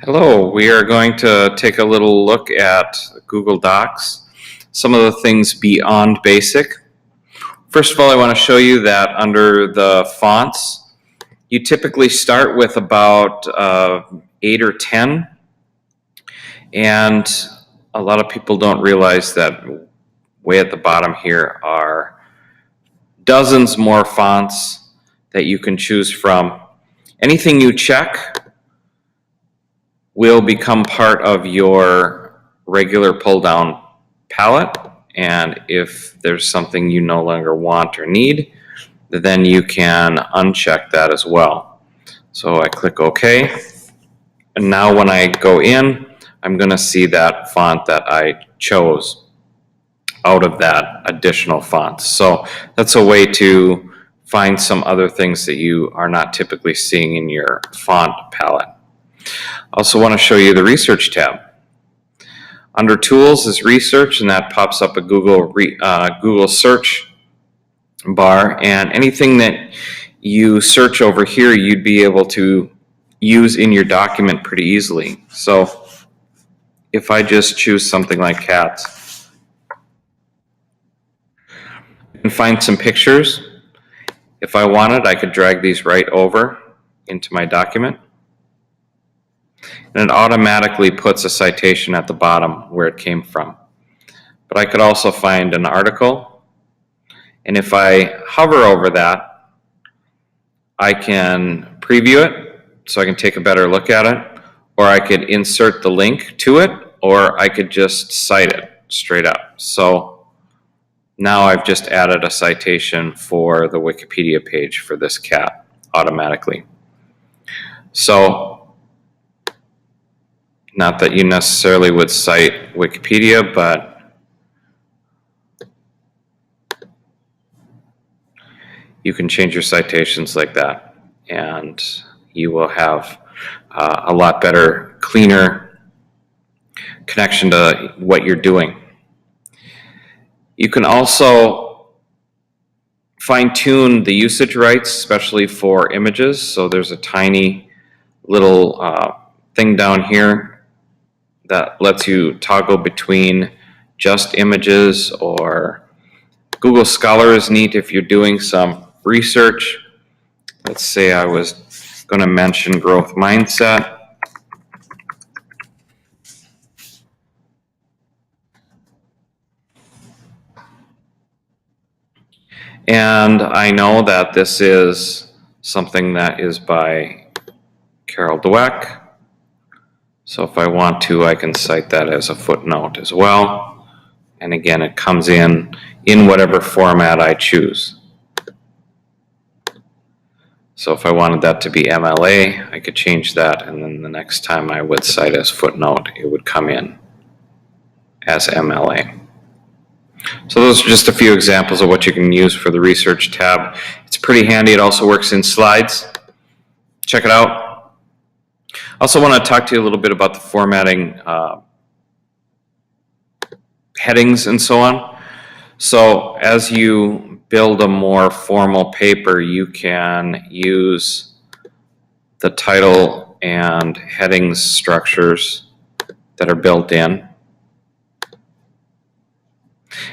Hello, we are going to take a little look at Google Docs, some of the things beyond basic. First of all, I want to show you that under the fonts, you typically start with about 8 or 10, and a lot of people don't realize that way at the bottom here are dozens more fonts that you can choose from. Anything you check will become part of your regular pull-down palette, and if there's something you no longer want or need, then you can uncheck that as well. So I click OK, and now when I go in, I'm going to see that font that I chose out of that additional font. So that's a way to find some other things that you are not typically seeing in your font palette. I also want to show you the Research tab. Under Tools is Research, and that pops up a Google search bar, and anything that you search over here you'd be able to use in your document pretty easily. So if I just choose something like cats, I can find some pictures. If I wanted, I could drag these right over into my document, and it automatically puts a citation at the bottom where it came from. But I could also find an article, and if I hover over that, I can preview it so I can take a better look at it, or I could insert the link to it, or I could just cite it straight up. So now I've just added a citation for the Wikipedia page for this cat automatically. So not that you necessarily would cite Wikipedia, but you can change your citations like that, and you will have a lot better, cleaner connection to what you're doing. You can also fine-tune the usage rights, especially for images. So there's a tiny little thing down here that lets you toggle between just images, or Google Scholar is neat if you're doing some research. Let's say I was going to mention growth mindset. And I know that this is something that is by Carol Dweck. So if I want to, I can cite that as a footnote as well. And again, it comes in whatever format I choose. So if I wanted that to be MLA, I could change that, and then the next time I would cite as footnote, it would come in as MLA. So those are just a few examples of what you can use for the Research tab. It's pretty handy. It also works in slides. Check it out. I also want to talk to you a little bit about the formatting headings and so on. So as you build a more formal paper, you can use the title and headings structures that are built in.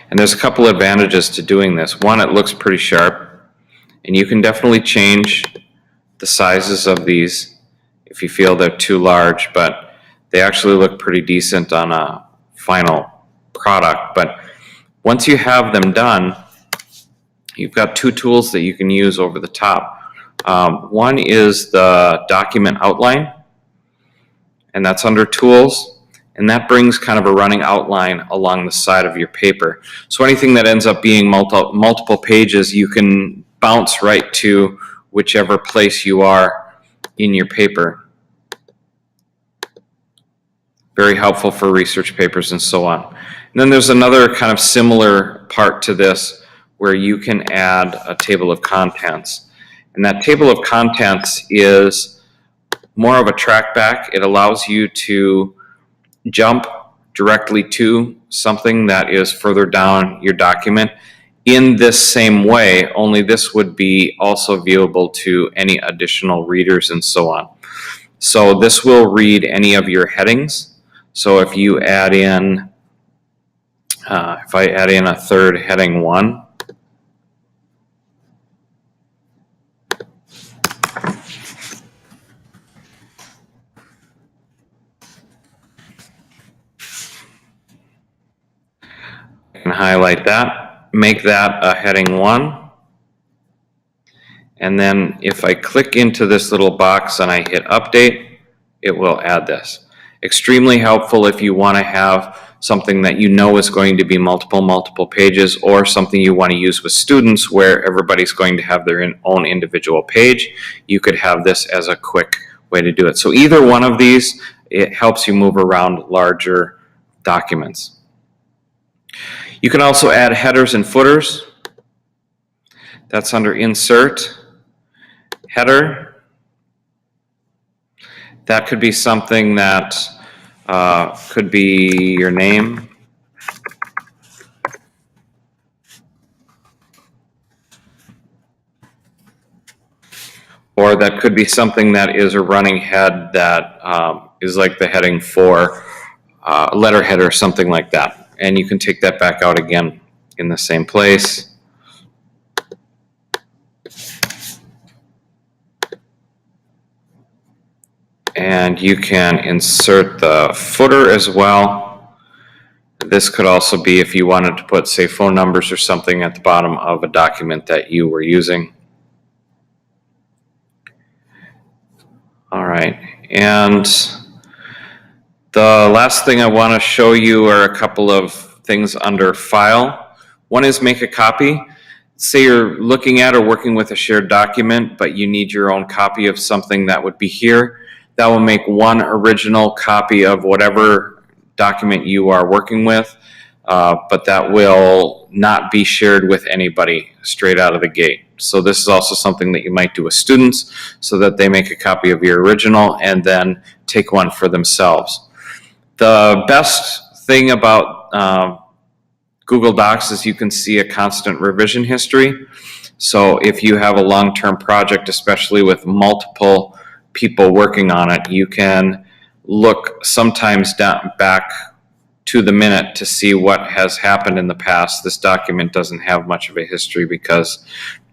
And there's a couple advantages to doing this. One, it looks pretty sharp, and you can definitely change the sizes of these if you feel they're too large, but they actually look pretty decent on a final product. But once you have them done, you've got two tools that you can use over the top. One is the document outline, and that's under Tools, and that brings kind of a running outline along the side of your paper. So anything that ends up being multiple pages, you can bounce right to whichever place you are in your paper. Very helpful for research papers and so on. And then there's another kind of similar part to this where you can add a table of contents. And that table of contents is more of a trackback. It allows you to jump directly to something that is further down your document in this same way, only this would be also viewable to any additional readers and so on. So this will read any of your headings. So if you add in, if I add in a third heading 1, I can highlight that, make that a heading 1. And then if I click into this little box and I hit update, it will add this. Extremely helpful if you want to have something that you know is going to be multiple pages, or something you want to use with students where everybody's going to have their own individual page. You could have this as a quick way to do it. So either one of these, it helps you move around larger documents. You can also add headers and footers. That's under Insert, Header. That could be something that could be your name. Or that could be something that is a running head that is like the heading for letterhead or something like that. And you can take that back out again in the same place. And you can insert the footer as well. This could also be if you wanted to put, say, phone numbers or something at the bottom of a document that you were using. All right, and the last thing I want to show you are a couple of things under File. One is Make a Copy. Say you're looking at or working with a shared document, but you need your own copy of something that would be here. That will make one original copy of whatever document you are working with, but that will not be shared with anybody straight out of the gate. So this is also something that you might do with students so that they make a copy of your original and then take one for themselves. The best thing about Google Docs is you can see a constant revision history. So if you have a long-term project, especially with multiple people working on it, you can look sometimes back to the minute to see what has happened in the past. This document doesn't have much of a history because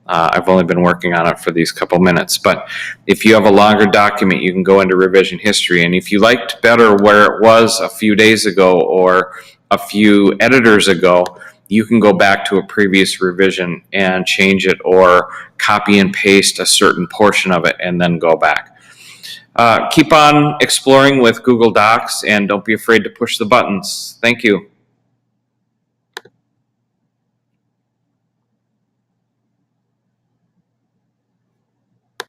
I've only been working on it for these couple minutes. But if you have a longer document, you can go into revision history. And if you liked better where it was a few days ago or a few editors ago, you can go back to a previous revision and change it, or copy and paste a certain portion of it and then go back. Keep on exploring with Google Docs, and don't be afraid to push the buttons. Thank you.